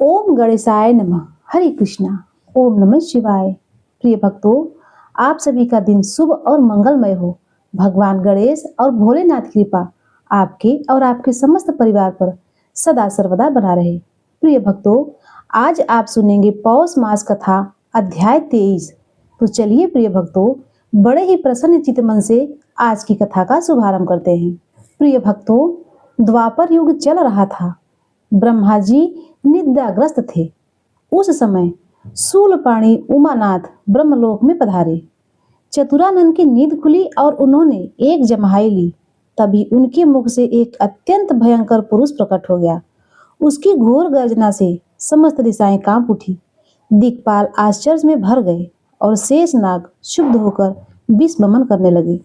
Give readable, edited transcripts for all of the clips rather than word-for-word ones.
ओम गणेशाय नमः। हरे कृष्णा। ओम नमः शिवाय। प्रिय भक्तों, आप सभी का दिन शुभ और मंगलमय हो। भगवान गणेश और भोलेनाथ की कृपा आपके और आपके समस्त परिवार पर सदा सर्वदा बना रहे। प्रिय भक्तों, आज आप सुनेंगे पौष मास कथा अध्याय 23। तो चलिए प्रिय भक्तों, बड़े ही प्रसन्न चित्त मन से आज की कथा का शुभारंभ करते हैं। प्रिय भक्तों, द्वापर युग चल रहा था। ब्रह्मा जी निद्राग्रस्त थे। उस समय शूलपाणी उमानाथ ब्रह्मलोक में पधारे। चतुरानंद की नींद खुली और उन्होंने एक जम्हाई ली। तभी उनके मुख से एक अत्यंत भयंकर पुरुष प्रकट हो गया। उसकी घोर गर्जना से समस्त दिशाएं कांप उठी। दिक्पाल आश्चर्य में भर गए और शेषनाग शुद्ध होकर विष वमन करने लगे।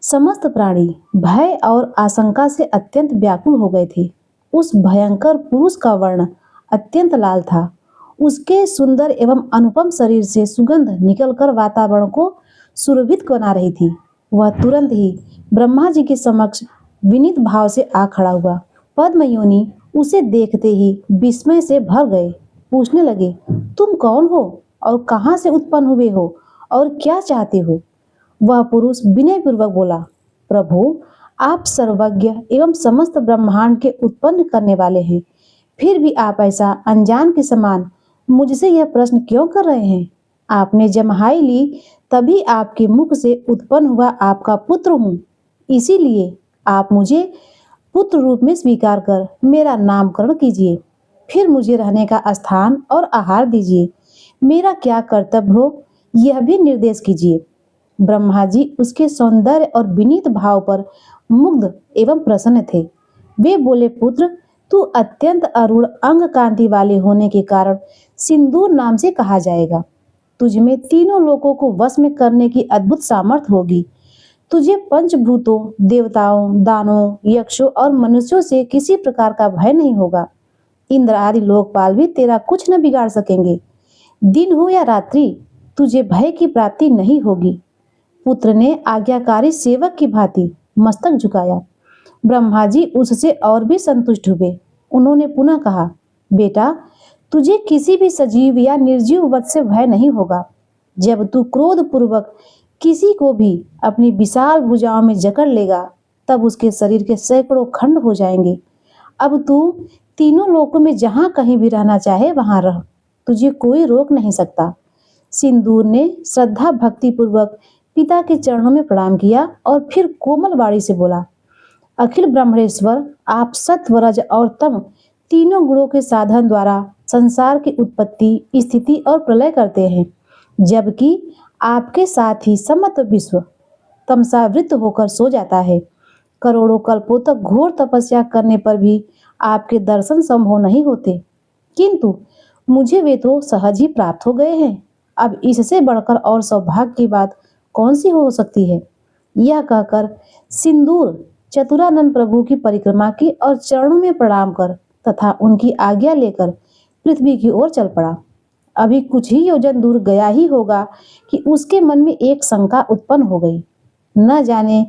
समस्त प्राणी भय और आशंका से अत्यंत व्याकुल हो गए थे। उस भयंकर पुरुष का वर्ण अत्यंत लाल था। उसके सुंदर एवं अनुपम शरीर से सुगंध निकलकर वातावरण को सुरभित बना रही थी। वह तुरंत ही ब्रह्मा जी के समक्ष विनीत भाव से आ खड़ा हुआ। पद्मयोनि उसे देखते ही विस्मय से भर गए। पूछने लगे, तुम कौन हो और कहाँ से उत्पन्न हुए हो और क्या चाहते हो? वह पुरुष विनय पूर्वक बोला, प्रभु, आप सर्वज्ञ एवं समस्त ब्रह्मांड के उत्पन्न करने वाले हैं, फिर भी आप ऐसा अनजान के समान मुझसे यह प्रश्न क्यों कर रहे हैं? आपने जम्हाई ली, तभी आपके मुख से उत्पन्न हुआ आपका पुत्र हूँ। इसीलिए आप मुझे पुत्र रूप में स्वीकार कर मेरा नामकरण कीजिए, फिर मुझे रहने का स्थान और आहार दीजिए। मेरा क्या कर्तव्य हो यह भी निर्देश कीजिए। ब्रह्मा जी उसके सौंदर्य और विनीत भाव पर मुग्ध एवं प्रसन्न थे। वे बोले, पुत्र, तू अत्यंत अरूढ़ अंग कांति वाले होने के कारण सिंदूर नाम से कहा जाएगा। तुझ में तीनों लोकों को वश में करने की अद्भुत सामर्थ्य होगी। तुझे पंचभूतों, देवताओं, दानों, यक्षों और मनुष्यों से किसी प्रकार का भय नहीं होगा। इंद्र आदि लोकपाल भी तेरा कुछ न बिगाड़ सकेंगे। दिन हो या रात्रि, तुझे भय की प्राप्ति नहीं होगी। पुत्र ने आज्ञाकारी सेवक की भांति मस्तक झुकाया। ब्रह्मा जी उससे और भी संतुष्ट हुए। उन्होंने पुनः कहा, बेटा, तुझे किसी भी सजीव या निर्जीव वध से भय नहीं होगा। जब तू क्रोध पूर्वक किसी को भी अपनी विशाल भुजाओं में जकड़ लेगा, तब उसके शरीर के सैकड़ों खंड हो जाएंगे। अब तू तीनों लोकों में जहां कहीं भी रहना चाहे वहां रह, तुझे कोई रोक नहीं सकता। सिंदूर ने श्रद्धा भक्ति पूर्वक पिता के चरणों में प्रणाम किया और फिर कोमल वाणी से बोला, अखिल ब्रह्मणेश्वर, आप सत्व, रज और तम तीनों गुणों के साधन द्वारा संसार की उत्पत्ति, स्थिति और प्रलय करते हैं, जबकि आपके साथ ही समस्त विश्व तमसावृत होकर सो जाता है। करोड़ों कल्पों तक घोर तपस्या करने पर भी आपके दर्शन संभव नहीं होते, किंतु मुझे वे तो सहज ही प्राप्त हो गए हैं। अब इससे बढ़कर और सौभाग्य की बात कौन सी हो सकती है? यह कहकर सिंदूर चतुरानंद प्रभु की परिक्रमा की और चरणों में प्रणाम कर तथा उनकी आज्ञा लेकर पृथ्वी की ओर चल पड़ा। अभी कुछ ही योजन दूर गया ही होगा कि उसके मन में एक शंका उत्पन्न हो गई। न जाने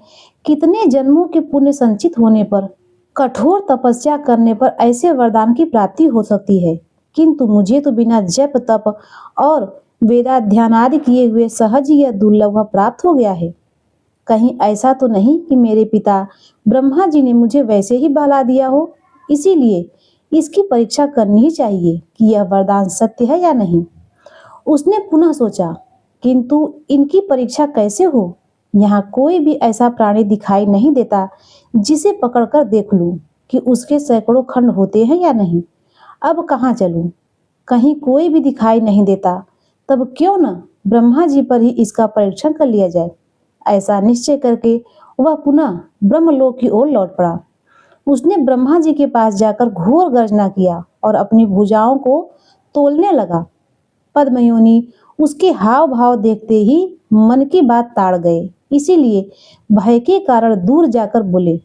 कितने जन्मों के पुण्य संचित होने पर, कठोर तपस्या करने पर ऐसे वरदान की प्राप्ति हो सकती है, किंतु मुझे तो बिना जप तप और वेदाध्यान आदि किए हुए सहज ही यह दुर्लभ प्राप्त हो गया है। कहीं ऐसा तो नहीं कि मेरे पिता ब्रह्मा जी ने मुझे वैसे ही बहला दिया हो? इसीलिए इसकी परीक्षा करनी ही चाहिए कि यह वरदान सत्य है या नहीं। उसने पुनः सोचा, किंतु इनकी परीक्षा कैसे हो? यहाँ कोई भी ऐसा प्राणी दिखाई नहीं देता जिसे पकड़कर देख लूं कि उसके सैकड़ों खंड होते हैं या नहीं। अब कहाँ चलूं? कहीं कोई भी दिखाई नहीं देता, तब क्यों न ब्रह्मा जी पर ही इसका परीक्षण कर लिया जाए। ऐसा निश्चय करके वह पुनः ब्रह्मलोक की ओर लौट पड़ा। उसने ब्रह्मा जी के पास जाकर घोर गर्जना किया और अपनी भुजाओं को तोलने लगा। पद्मयोनि उसके हाव भाव देखते ही मन की बात ताड़ गए। इसीलिए भय के कारण दूर जाकर बोले,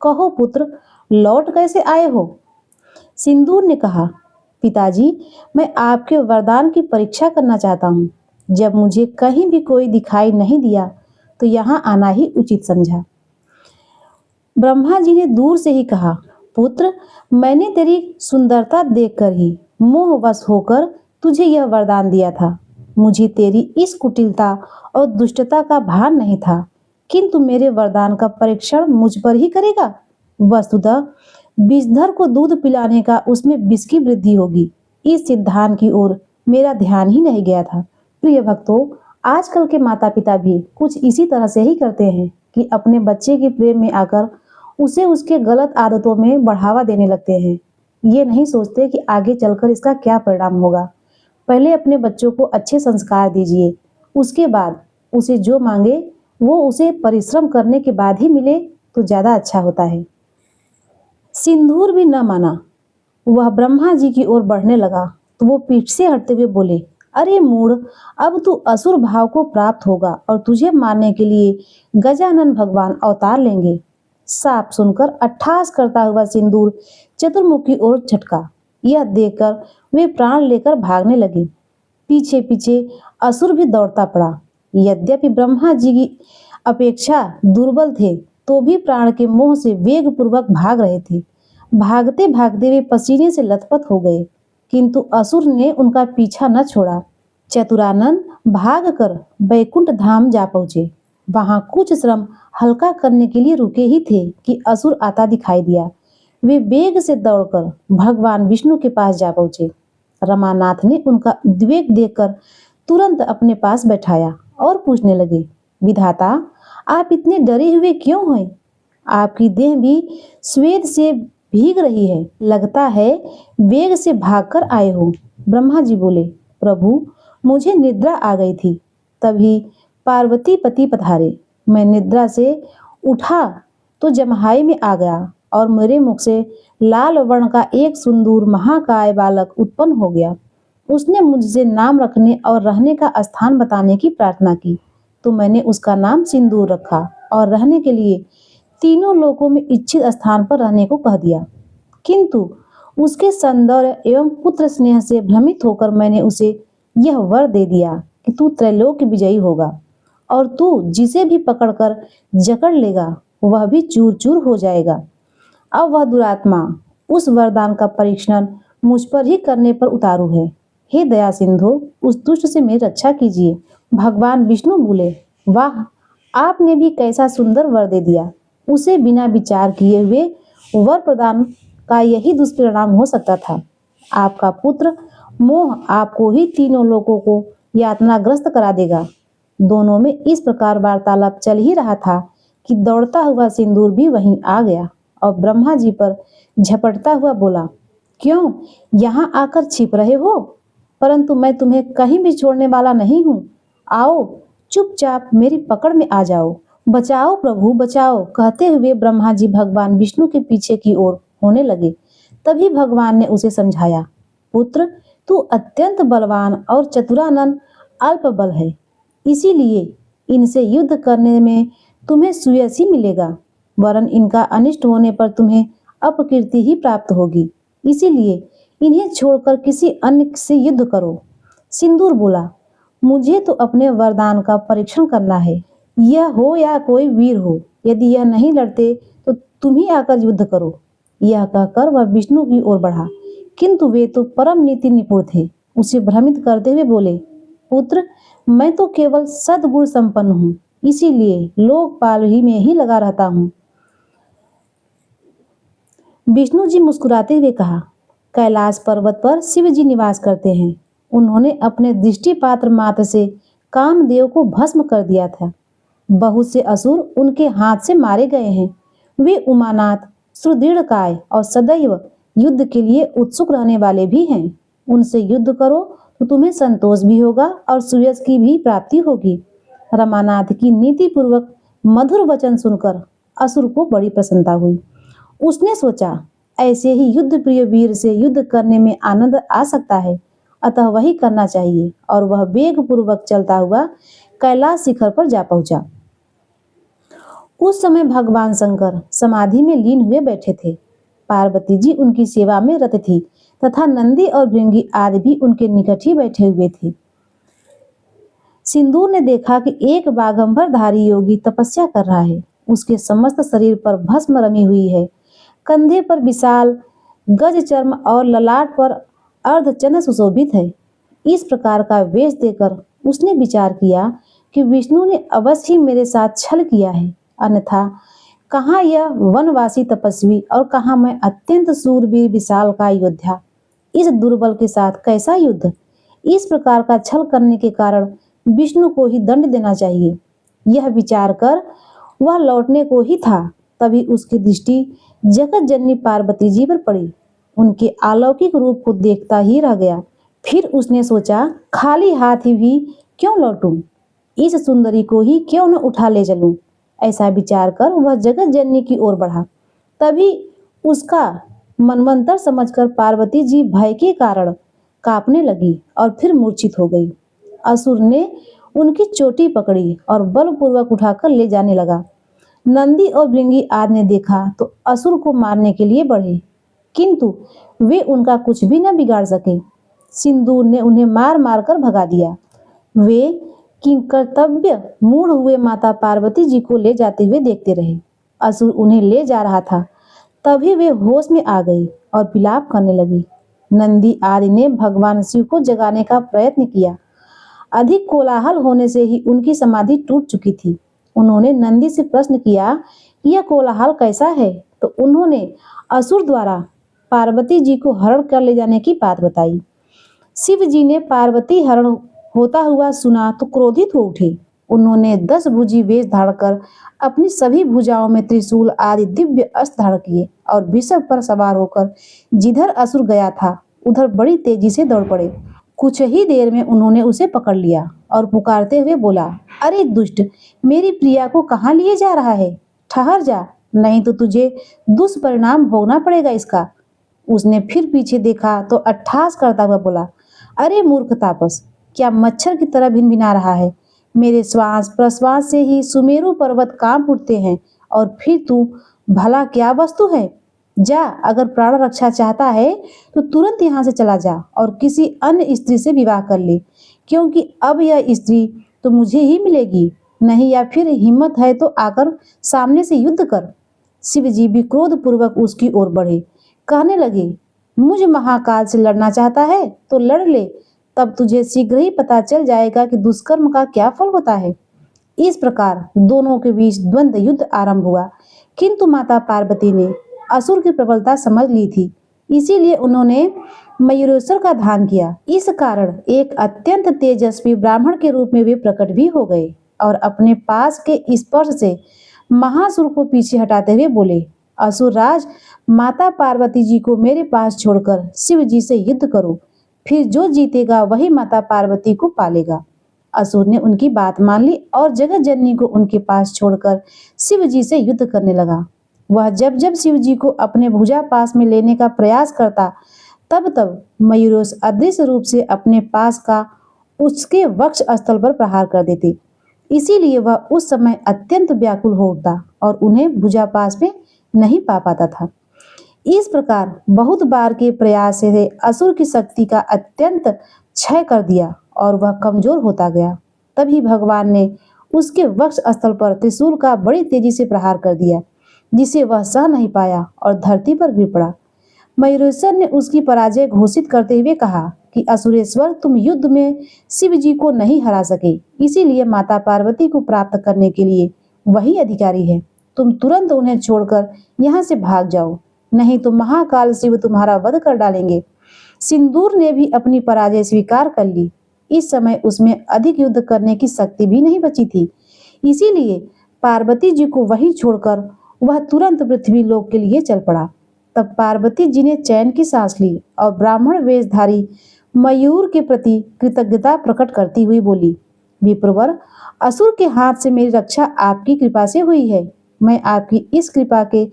कहो पुत्र, लौट कैसे आए हो? सिंदूर ने कहा, पिताजी, मैं आपके वरदान की परीक्षा करना चाहता हूँ। जब मुझे कहीं भी कोई दिखाई नहीं दिया तो यहाँ आना ही उचित समझा। ब्रह्मा जी ने दूर से ही कहा, पुत्र, मैंने तेरी सुंदरता देखकर ही मोहवश होकर तुझे यह वरदान दिया था। मुझे तेरी इस कुटिलता और दुष्टता का भान नहीं था, किंतु मेरे वरदान का परीक्षण मुझ पर ही करेगा। वस्तुतः विषधर को दूध पिलाने का उसमें विष की वृद्धि होगी, इस सिद्धांत की ओर मेरा ध्यान ही नहीं गया था। प्रिय भक्तों, आजकल के माता पिता भी कुछ इसी तरह से ही करते हैं कि अपने बच्चे के प्रेम में आकर उसे उसके गलत आदतों में बढ़ावा देने लगते हैं। ये नहीं सोचते कि आगे चलकर इसका क्या परिणाम होगा। पहले अपने बच्चों को अच्छे संस्कार दीजिए, उसके बाद उसे जो मांगे वो उसे परिश्रम करने के बाद ही मिले तो ज्यादा अच्छा होता है। सिंदूर भी न माना। वह ब्रह्मा जी की ओर बढ़ने लगा तो वो पीठ से हटते हुए बोले, अरे मूढ़, अब तू असुर भाव को प्राप्त होगा और तुझे मारने के लिए गजानन भगवान अवतार लेंगे। साफ सुनकर अट्ठास करता हुआ सिंदूर चतुर्मुख की ओर झटका। यह देखकर वे प्राण लेकर भागने लगे। पीछे पीछे असुर भी दौड़ता पड़ा। यद्यपि ब्रह्मा जी की अपेक्षा दुर्बल थे तो भी प्राण के मोह से वेग पूर्वक भाग रहे थे। भागते भागते वे पसीने से लथपथ हो गए, किंतु असुर ने उनका पीछा न छोड़ा। चतुरानन भागकर बैकुंठ धाम जा पहुंचे। वहां कुछ श्रम हल्का करने के लिए रुके ही थे कि असुर आता दिखाई दिया। वे वेग से दौड़कर भगवान विष्णु के पास जा पहुंचे। रमानाथ ने उनका उद्वेग देखकर तुरंत अपने पास बैठाया और पूछने लगे, विधाता, आप इतने डरे हुए क्यों हैं? आपकी देह भी स्वेद से भीग रही है, लगता है वेग से भागकर आए हो। ब्रह्मा जी बोले, प्रभु, मुझे निद्रा आ गई थी, तभी पार्वती पति पधारे। मैं निद्रा से उठा तो जमहाई में आ गया और मेरे मुख से लाल वर्ण का एक सुंदर महाकाय बालक उत्पन्न हो गया। उसने मुझसे नाम रखने और रहने का स्थान बताने की प्रार्थना की, तो मैंने उसका नाम सिंदूर रखा और रहने के लिए तीनों लोकों में इच्छित स्थान पर रहने को कह दिया। किंतु उसके सौंदर्य एवं पुत्र स्नेह से भ्रमित होकर मैंने उसे यह वर दे दिया कि तू त्रैलोक्य विजयी होगा और तू जिसे भी पकड़कर जकड़ लेगा वह भी चूर चूर हो जाएगा। अब वह दुरात्मा उस वरदान का परीक्षण मुझ पर ही करने पर उतारू है। हे दया सिंधु, उस दुष्ट से मेरी रक्षा कीजिए। भगवान विष्णु बोले, वाह, आपने भी कैसा सुंदर वर दे दिया। उसे बिना विचार किए हुए वर प्रदान का यही दुष्परिणाम हो सकता था। आपका पुत्र मोह आपको ही तीनों लोगों को यातनाग्रस्त करा देगा। दोनों में इस प्रकार वार्तालाप चल ही रहा था कि दौड़ता हुआ सिंदूर भी वहीं आ गया और ब्रह्मा जी पर झपटता हुआ बोला, क्यों यहाँ आकर छिप रहे हो? परंतु मैं तुम्हें कहीं भी छोड़ने वाला नहीं हूँ। आओ, चुपचाप मेरी पकड़ में आ जाओ। बचाओ प्रभु, बचाओ, कहते हुए ब्रह्मा जी भगवान विष्णु के पीछे की ओर होने लगे। तभी भगवान ने उसे समझाया, पुत्र, तू अत्यंत बलवान और चतुरानन अल्प बल है, इसीलिए इनसे युद्ध करने में तुम्हें सुयश ही मिलेगा, वरन इनका अनिष्ट होने पर तुम्हें अपकीर्ति ही प्राप्त होगी। इसीलिए इन्हें छोड़कर किसी अन्य से युद्ध करो। सिंदूर बोला, मुझे तो अपने वरदान का परीक्षण करना है, यह हो या कोई वीर हो। यदि यह नहीं लड़ते तो तुम ही आकर युद्ध करो। यह कहकर वह विष्णु की ओर बढ़ा, किंतु वे तो परम नीति निपुण थे। उसे भ्रमित करते हुए बोले, पुत्र, मैं तो केवल सद्गुण संपन्न हूँ, इसीलिए लोकपाल ही में ही लगा रहता हूँ। विष्णु जी मुस्कुराते हुए कहा, कैलाश पर्वत पर शिव जी निवास करते हैं। उन्होंने अपने दृष्टिपात्र मात्र से कामदेव को भस्म कर दिया था। बहुत से असुर उनके हाथ से मारे गए हैं। वे उमानाथ, सुदृढ़ काय और सदैव युद्ध के लिए उत्सुक रहने वाले भी हैं। उनसे युद्ध करो तो तुम्हें संतोष भी होगा और सुयश की भी प्राप्ति होगी। रमानाथ की नीति पूर्वक मधुर वचन सुनकर असुर को बड़ी प्रसन्नता हुई। उसने सोचा, ऐसे ही युद्ध प्रिय वीर से युद्ध करने में आनंद आ सकता है, अतः वही करना चाहिए। और वह वेग पूर्वक चलता हुआ कैलाश शिखर पर जा पहुंचा। उस समय भगवान शंकर समाधि में लीन हुए बैठे थे। पार्वती जी उनकी सेवा में रत थी तथा नंदी और भृंगी आदि भी उनके निकट ही बैठे हुए थे। सिंदूर ने देखा कि एक बाघंबरधारी योगी तपस्या कर रहा है। उसके समस्त शरीर पर भस्म रमी हुई है। कंधे पर विशाल गज चर्म और ललाट पर अर्धचंद्र सुशोभित है। इस प्रकार का वेश देकर उसने विचार किया कि विष्णु ने अवश्य ही मेरे साथ छल किया है, अन्यथा कहाँ यह वनवासी तपस्वी और कहाँ मैं अत्यंत सूरवीर विशाल का योद्धा, इस दुर्बल के साथ कैसा युद्ध। इस प्रकार का छल करने के कारण विष्णु को ही दंड देना चाहिए। यह विचार कर वह लौटने को ही था, तभी उसकी दृष्टि जगत जननी पार्वती जी पर पड़ी। उनके अलौकिक रूप को देखता ही रह गया। फिर उसने सोचा, खाली हाथ ही भी क्यों लौटूं, इस सुंदरी को ही क्यों न उठा ले चलूं। ऐसा विचार कर वह जगत जननी की ओर बढ़ा। तभी उसका मनमंत्र समझकर पार्वती जी भय के कारण कांपने लगी और फिर मूर्छित हो गई। असुर ने उनकी चोटी पकड़ी और बलपूर्वक उठाकर ले जाने लगा। नंदी और भृंगी आदि ने देखा तो असुर को मारने के लिए बढ़े, किंतु वे उनका कुछ भी न बिगाड़ सके। सिंदूर ने उन्हें मार मार कर भगा दिया। वे किंकर्तव्य मूढ़ हुए माता पार्वती जी को ले जाते हुए देखते रहे। असुर उन्हें ले जा रहा था, तभी वे होश में आ गई और विलाप करने लगी। नंदी आदि ने भगवान शिव को जगाने का प्रयत्न किया। अधिक कोलाहल होने से ही उनकी समाधि टूट चुकी थी। उन्होंने नंदी से प्रश्न किया कि यह कोलाहल कैसा है, तो उन्होंने असुर द्वारा पार्वती जी को हरण कर ले जाने की बात बताई। शिव जी ने पार्वती हरण होता हुआ सुना तो क्रोधित हो उठे। उन्होंने 10 भुजी वेश धारण कर अपनी सभी भुजाओं में त्रिशूल आदि दिव्य अस्त्र धारण किए और वृषभ पर सवार होकर जिधर असुर गया था उधर बड़ी तेजी से दौड़ पड़े। कुछ ही देर में उन्होंने उसे पकड़ लिया और पुकारते हुए बोला, अरे दुष्ट, मेरी प्रिया को कहाँ लिए जा रहा है? ठहर जा, नहीं तो तुझे दुष्परिणाम भोगना पड़ेगा इसका। उसने फिर पीछे देखा तो अट्टहास करता हुआ बोला, अरे मूर्ख तापस, क्या मच्छर की तरह भिनभिना रहा है? मेरे श्वास प्रश्वास से ही सुमेरु पर्वत कांप उठते हैं और फिर तू भला क्या वस्तु है? जा, अगर प्राण रक्षा चाहता है तो तुरंत यहाँ से चला जा और किसी अन्य स्त्री से विवाह कर ले, क्योंकि अब यह स्त्री तो मुझे ही मिलेगी। नहीं या फिर हिम्मत है तो आकर सामने से युद्ध कर। शिव जी भी क्रोध पूर्वक उसकी ओर बढ़े, कहने लगे, मुझ महाकाल से लड़ना चाहता है तो लड़ ले, तब तुझे शीघ्र ही पता चल जाएगा कि दुष्कर्म का क्या फल होता है। इस प्रकार दोनों के बीच द्वंद्व युद्ध आरंभ हुआ, किंतु माता पार्वती ने असुर की प्रबलता समझ ली थी, इसीलिए उन्होंने मयूरेश्वर का ध्यान किया। इस कारण एक अत्यंत तेजस्वी ब्राह्मण के रूप में वे प्रकट भी हो गए और अपने पास के स्पर्श से महासुर को पीछे हटाते हुए बोले, असुर राज, माता पार्वती जी को मेरे पास छोड़कर शिव जी से युद्ध करो, फिर जो जीतेगा वही माता पार्वती को पालेगा। असुर ने उनकी बात मान ली और जगत जननी को उनके पास छोड़कर शिव जी से युद्ध करने लगा। वह जब जब शिव जी को अपने भुजा पास में लेने का प्रयास करता, तब तब मयूरेश अदृश्य रूप से अपने पास का उसके वक्ष स्थल पर प्रहार कर देते। इसीलिए वह उस समय अत्यंत व्याकुल हो उठता और उन्हें भुजा पास में नहीं पा पाता था। इस प्रकार बहुत बार के प्रयास से असुर की शक्ति का अत्यंत क्षय कर दिया और वह कमजोर होता गया। तभी भगवान ने उसके वक्ष स्थल पर त्रिशूल का बड़ी तेजी से प्रहार कर दिया, जिसे वह सह नहीं पाया और धरती पर गिर पड़ा। मयूरेश्वर ने उसकी पराजय घोषित करते हुए कहा कि असुरेश्वर, तुम युद्ध में शिव जी को नहीं हरा सके, इसीलिए माता पार्वती को प्राप्त करने के लिए वही अधिकारी है। तुम तुरंत उन्हें छोड़कर यहाँ से भाग जाओ, नहीं तो महाकाल शिव तुम्हारा वध कर डालेंगे। सिंदूर ने भी अपनी पराजय स्वीकार कर ली। इस समय उसमें अधिक युद्ध करने की शक्ति भी नहीं बची थी, इसीलिए पार्वती जी को वहीं छोड़कर वह तुरंत पृथ्वी लोक के लिए चल पड़ा। तब पार्वती जी ने चैन की सांस ली और ब्राह्मण वेशधारी मयूर के प्रति कृतज्ञता प्रकट करती हुई बोली, विप्रवर, असुर के हाथ से मेरी रक्षा आपकी कृपा से हुई है। मैं आपकी इस कृपा के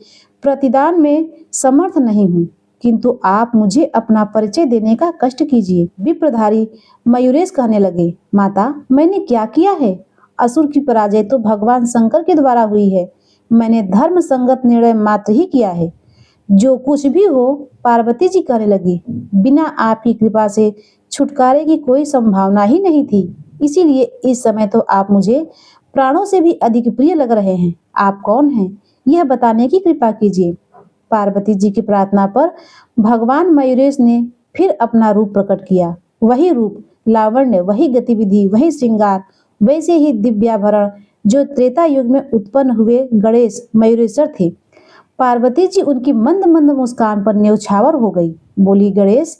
प्रतिदान में समर्थ नहीं हूँ, किंतु आप मुझे अपना परिचय देने का कष्ट कीजिए। विप्रधारी मयूरेश कहने लगे, माता, मैंने क्या किया है? असुर की पराजय तो भगवान शंकर के द्वारा हुई है। मैंने धर्म संगत निर्णय मात्र ही किया है। जो कुछ भी हो, पार्वती जी कहने लगी, बिना आपकी कृपा से छुटकारे की कोई संभावना ही नहीं थी, इसीलिए इस समय तो आप मुझे प्राणों से भी अधिक प्रिय लग रहे हैं। आप कौन हैं, यह बताने की कृपा कीजिए। पार्वती जी की प्रार्थना पर भगवान मयूरेश ने फिर अपना रूप प्रकट किया। वही रूप, लावण्य, वही गतिविधि, वही श्रृंगार, वैसे ही दिव्याभरण जो त्रेता युग में उत्पन्न हुए गणेश मयूरेश्वर थे। पार्वती जी उनकी मंद मंद मुस्कान पर न्यौछावर हो गई। बोली, गणेश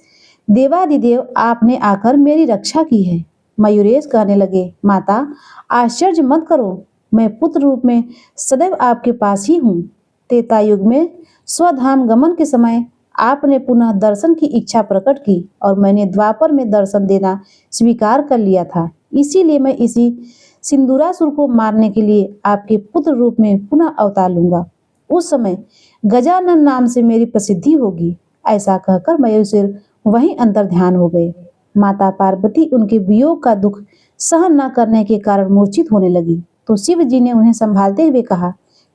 देवादिदेव, आपने आकर मेरी रक्षा की है। मयूरेश कहने लगे, माता आश्चर्य मत करो, मैं पुत्र रूप में सदैव आपके पास ही हूँ। त्रेता युग में स्वधाम गमन के समय आपने पुनः दर्शन की इच्छा प्रकट की और मैंने द्वापर में दर्शन देना स्वीकार कर लिया था। इसीलिए मैं इसी सिंदूरासुर को मारने के लिए आपके पुत्र रूप में पुनः अवतार लूंगा। उस समय गजानन नाम से मेरी प्रसिद्धि होगी। ऐसा कहकर मयूरसिर वहीं अंतर ध्यान हो गए। माता पार्वती उनके वियोग का दुख सहन न करने के कारण मूर्छित होने लगी तो शिव जी ने उन्हें संभालते हुए कहा,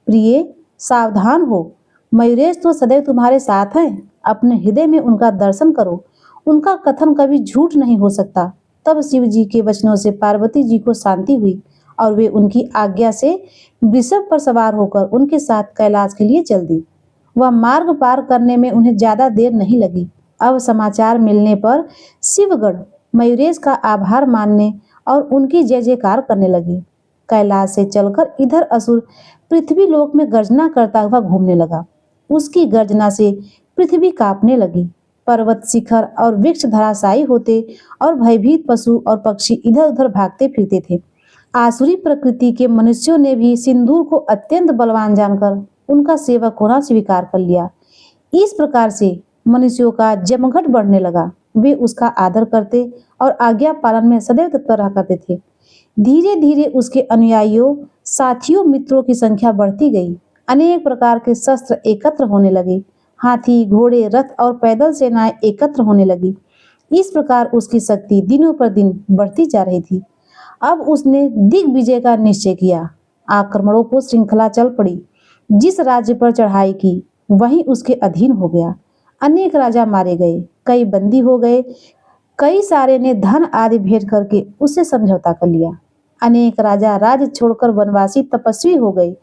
प्रिय सावधान हो, मयूरेश तो सदैव तुम्हारे साथ हैं। अपने हृदय में उनका दर्शन करो, उनका कथन कभी झूठ नहीं हो सकता। तब शिव जी के वचनों से पार्वती जी को शांति हुई और वे उनकी आज्ञा से वृषभ पर सवार होकर उनके साथ कैलाश के लिए चल दी। वह मार्ग पार करने में उन्हें ज्यादा देर नहीं लगी। अब समाचार मिलने पर शिवगण मयूरेश का आभार मानने और उनकी जय जयकार करने लगे। कैलाश से चलकर इधर असुर पृथ्वी लोक में गर्जना करता हुआ घूमने लगा। उसकी गर्जना से पृथ्वी कांपने लगी। पर्वत शिखर और वृक्ष धराशायी होते और भयभीत पशु और पक्षी इधर उधर भागते फिरते थे। आसुरी प्रकृति के मनुष्यों ने भी सिंदूर को अत्यंत बलवान जानकर उनका सेवक होना स्वीकार कर लिया। इस प्रकार से मनुष्यों का जमघट बढ़ने लगा। वे उसका आदर करते और आज्ञा पालन में सदैव तत्पर रहा करते थे। धीरे धीरे उसके अनुयायियों, साथियों, मित्रों की संख्या बढ़ती गई। अनेक प्रकार के शस्त्र एकत्र होने लगे। हाथी, घोड़े, रथ और पैदल सेनाएं एकत्र होने लगी। इस प्रकार उसकी शक्ति दिनों पर दिन बढ़ती जा रही थी। अब उसने दिग्विजय का निश्चय किया। आक्रमणों को श्रृंखला चल पड़ी। जिस राज्य पर चढ़ाई की वही उसके अधीन हो गया। अनेक राजा मारे गए, कई बंदी हो गए, कई सारे ने धन आदि भेंट करके उससे समझौता कर लिया। अनेक राजा राज्य छोड़कर वनवासी तपस्वी हो गए।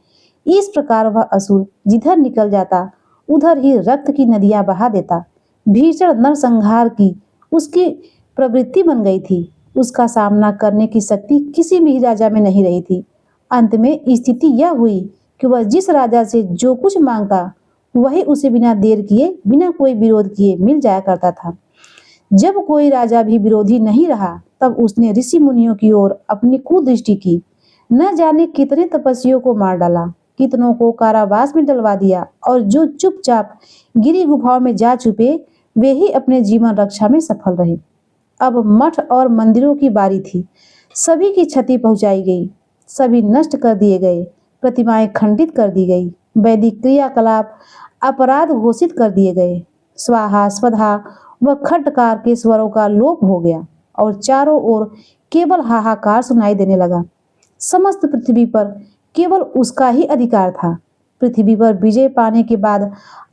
इस प्रकार वह असुर जिधर निकल जाता उधर ही रक्त की नदियां बहा देता। भीषण नरसंहार की उसकी प्रवृत्ति बन गई थी। उसका सामना करने की शक्ति किसी भी राजा में नहीं रही थी। अंत में स्थिति यह हुई कि वह जिस राजा से जो कुछ मांगता वही उसे बिना देर किए, बिना कोई विरोध किए मिल जाया करता था। जब कोई राजा भी विरोधी नहीं रहा तब उसने ऋषि मुनियों की ओर अपनी कुदृष्टि की। न जाने कितने तपस्वियों को मार डाला, कितनों को कारावास में डलवा दिया और जो चुपचाप गिरी गुफाओं में जा छुपे वे ही अपने जीवन रक्षा में सफल रहे। अब मठ और मंदिरों की बारी थी। सभी की क्षति पहुंचाई गई, सभी नष्ट कर दिए गए, प्रतिमाएं खंडित कर दी गई, वैदिक क्रियाकलाप अपराध घोषित कर दिए गए। स्वाहा स्वधा व खटकार के स्वरों का लोप हो गया और चारों ओर केवल हाहाकार सुनाई देने लगा। समस्त पृथ्वी पर केवल उसका ही अधिकार था। पृथ्वी पर विजय पाने के बाद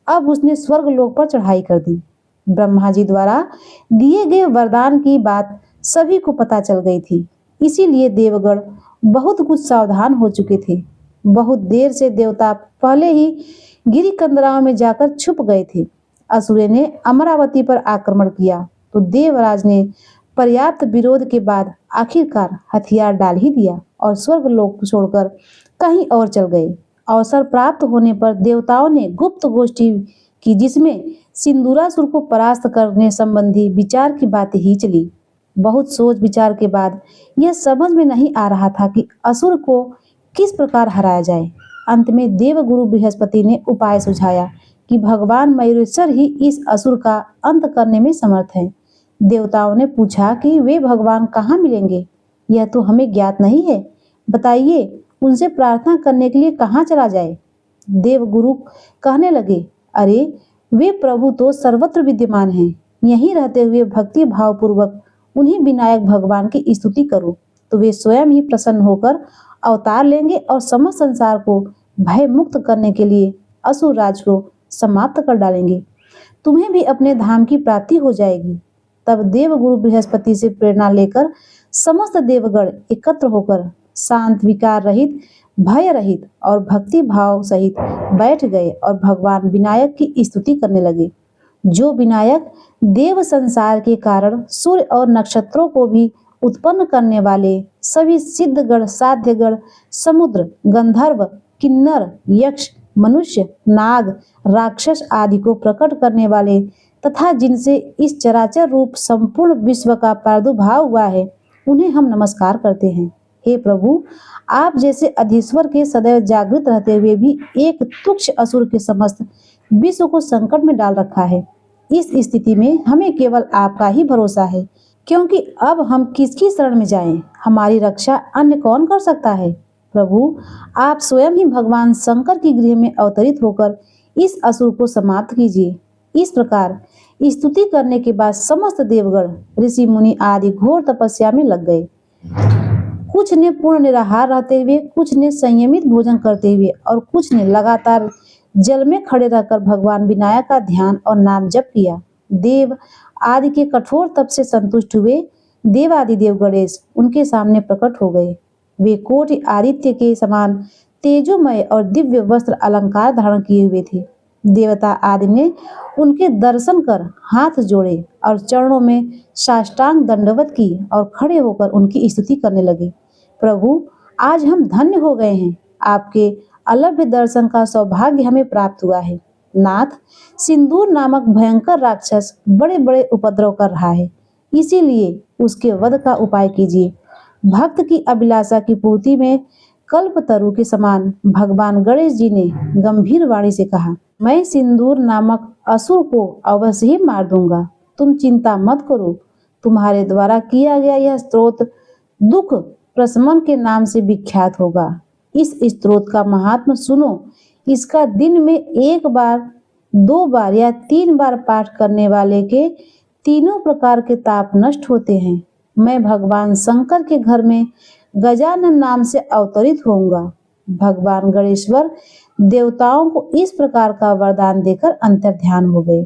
अब उसने स्वर्ग लोक पर चढ़ाई कर दी। ब्रह्मा जी द्वारा दिए गए वरदान की बात सभी को पता चल गई थी। इसीलिए देवगण बहुत कुछ सावधान हो चुके थे। बहुत देर से देवता पहले ही गिरी कंदराओं में जाकर छुप गए थे। असुरे ने अमरावती पर आक्रमण किया तो देवराज ने पर्याप्त विरोध के बाद आखिरकार हथियार डाल ही दिया और स्वर्ग लोक छोड़कर कहीं और चल गए। अवसर प्राप्त होने पर देवताओं ने गुप्त गोष्ठी की जिसमें सिंदूरासुर को परास्त करने संबंधी विचार की बात ही चली। बहुत सोच विचार के बाद यह समझ में नहीं आ रहा था कि असुर को किस प्रकार हराया जाए। अंत में देवगुरु बृहस्पति ने उपाय सुझाया कि भगवान मयूरेश्वर ही इस असुर का अंत करने में समर्थ हैं। देवताओं ने पूछा कि वे भगवान कहाँ मिलेंगे, यह तो हमें ज्ञात नहीं है, बताइए उनसे प्रार्थना करने के लिए कहाँ चला जाए। देवगुरु कहने लगे, अरे वे प्रभु तो सर्वत्र विद्यमान हैं। यहीं रहते हुए भक्ति भाव पूर्वक उन्हीं विनायक भगवान की स्तुति करो तो वे स्वयं ही प्रसन्न होकर अवतार लेंगे और समस्त संसार को भय मुक्त करने के लिए असुर राज को समाप्त कर डालेंगे। तुम्हें भी अपने धाम की प्राप्ति हो जाएगी। तब देवगुरु बृहस्पति से प्रेरणा लेकर समस्त देवगण एकत्र होकर शांत, विकार रहित, भय रहित और भक्ति भाव सहित बैठ गए और भगवान विनायक की स्तुति करने लगे। जो विनायक देव संसार के कारण सूर्य और नक्षत्रों को भी उत्पन्न करने वाले, सभी सिद्धगण, साध्यगण, समुद्र, गंधर्व, किन्नर, यक्ष, मनुष्य, नाग, राक्षस आदि को प्रकट करने वाले तथा जिनसे इस चराचर रूप संपूर्ण विश्व का प्रादुर्भाव हुआ है, उन्हें हम नमस्कार करते हैं। हे प्रभु, आप जैसे अधीश्वर के सदैव जागृत रहते हुए भी एक तुच्छ असुर के समस्त विश्व को संकट में डाल रखा है। इस स्थिति में हमें केवल आपका ही भरोसा है, क्योंकि अब हम किसकी शरण में जाएं? हमारी रक्षा अन्य कौन कर सकता है? प्रभु, आप स्वयं ही भगवान शंकर की गृह में अवतरित होकर इस असुर को समाप्त कीजिए। इस प्रकार स्तुति करने के बाद समस्त देवगण, ऋषि मुनि आदि घोर तपस्या में लग गए। कुछ ने पूर्ण निराहार रहते हुए, कुछ ने संयमित भोजन करते हुए और कुछ ने लगातार जल में खड़े रहकर भगवान विनायक का ध्यान और नाम जप किया। देव आदि के कठोर तप से संतुष्ट हुए देवादिदेव गणेश उनके सामने प्रकट हो गए। वे कोटि आदित्य के समान तेजोमय और दिव्य वस्त्र अलंकार धारण किए हुए थे। देवता आदि ने उनके दर्शन कर हाथ जोड़े और चरणों में साष्टांग दंडवत की और खड़े होकर उनकी स्तुति करने लगे। प्रभु, आज हम धन्य हो गए हैं। आपके अलभ्य दर्शन का सौभाग्य हमें प्राप्त हुआ है। नाथ, सिंदूर नामक भयंकर राक्षस बड़े बड़े उपद्रव कर रहा है, इसीलिए उसके वध का उपाय कीजिए। भक्त की अभिलाषा की पूर्ति में कल्पतरु के समान भगवान गणेश जी ने गंभीर वाणी से कहा, मैं सिंदूर नामक असुर को अवश्य ही मार दूंगा। तुम चिंता मत करो। तुम्हारे द्वारा किया गया यह स्तोत्र दुख प्रशमन के नाम से विख्यात होगा। इस स्तोत्र का महात्म्य सुनो। इसका दिन में 1 बार, 2 बार या 3 बार पाठ करने वाले के तीनों प्रकार के ताप नष्ट होते हैं। मैं भगवान शंकर के घर में गजानन नाम से अवतरित होऊंगा। भगवान गणेश्वर देवताओं को इस प्रकार का वरदान देकर अंतर्ध्यान हो गए।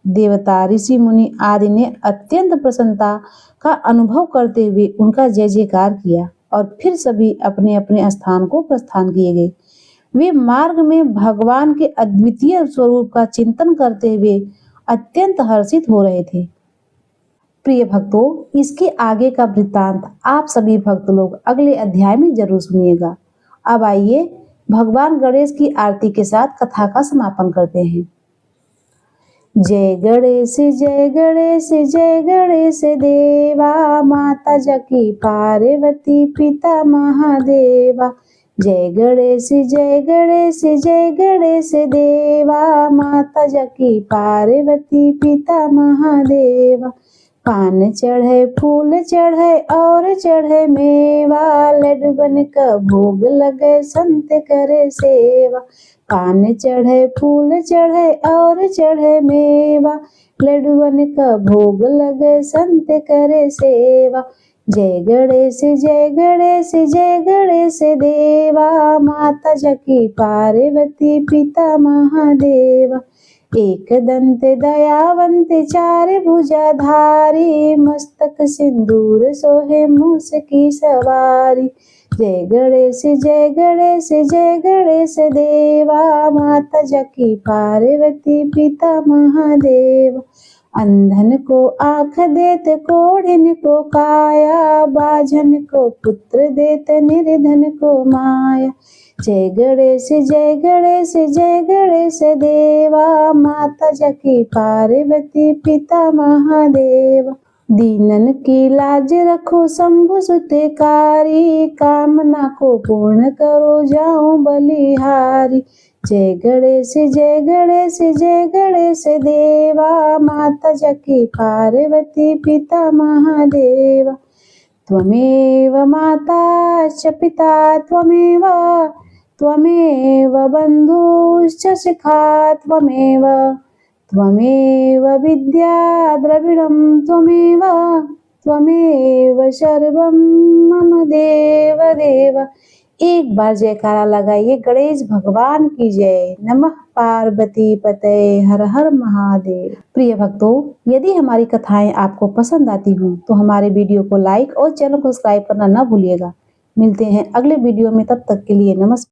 देवता, ऋषि मुनि आदि ने अत्यंत प्रसन्नता का अनुभव करते हुए उनका जय जयकार किया और फिर सभी अपने अपने स्थान को प्रस्थान किए गए। वे मार्ग में भगवान के अद्वितीय स्वरूप का चिंतन करते हुए अत्यंत हर्षित हो रहे थे। प्रिय भक्तों, इसके आगे का वृत्तांत आप सभी भक्त लोग अगले अध्याय में जरूर सुनिएगा। अब आइए भगवान गणेश की आरती के साथ कथा का समापन करते हैं। जय गणेश जय गणेश जय गणेश देवा, माता जकी पार्वती पिता महादेवा। जय गणेश जय गणेश जय गणेश देवा, माता जकी पार्वती पिता महादेवा। पान चढ़े, फूल चढ़े और चढ़े मेवा, लड्डूबन का भोग लगे संत करे सेवा। पान चढ़े, फूल चढ़े और चढ़े मेवा, लड्डूबन का भोग लगे संत करे सेवा। जय गणेश जय गणेश जय गणेश देवा, माता जकी पार्वती पिता महादेवा। एक दंत दयावंत चार भुजाधारी, मस्तक सिंदूर सोहे मूस की सवारी। जय गणेश जय गणेश जय गणेश देवा, माता जकी पार्वती पिता महादेव। अंधन को आँख देत, कोढ़िन को काया, बाझन को पुत्र देत, निर्धन को माया। जय गणेश जय गणेश जय गणेश देवा, माता जकी पार्वती पिता महादेव। दीनन की लाज रखो शंभु सुतकारी, कामना को पूर्ण करो जाऊं बलिहारी। जय गणेश जय गणेश जय गणेश देवा, माता जकी पार्वती पिता महादेव। त्वमेव माता च पिता त्वमेव, त्वमेव बन्धुश्च सखा त्वमेव, त्वमेव विद्या द्रविणं त्वमेव, त्वमेव सर्वं मम देव देव। एक बार जयकारा लगाइए गणेश भगवान की जय। नमः पार्वती पते, हर हर महादेव। प्रिय भक्तों, यदि हमारी कथाएं आपको पसंद आती हों तो हमारे वीडियो को लाइक और चैनल को सब्सक्राइब करना न भूलिएगा। मिलते हैं अगले वीडियो में, तब तक के लिए नमस्कार।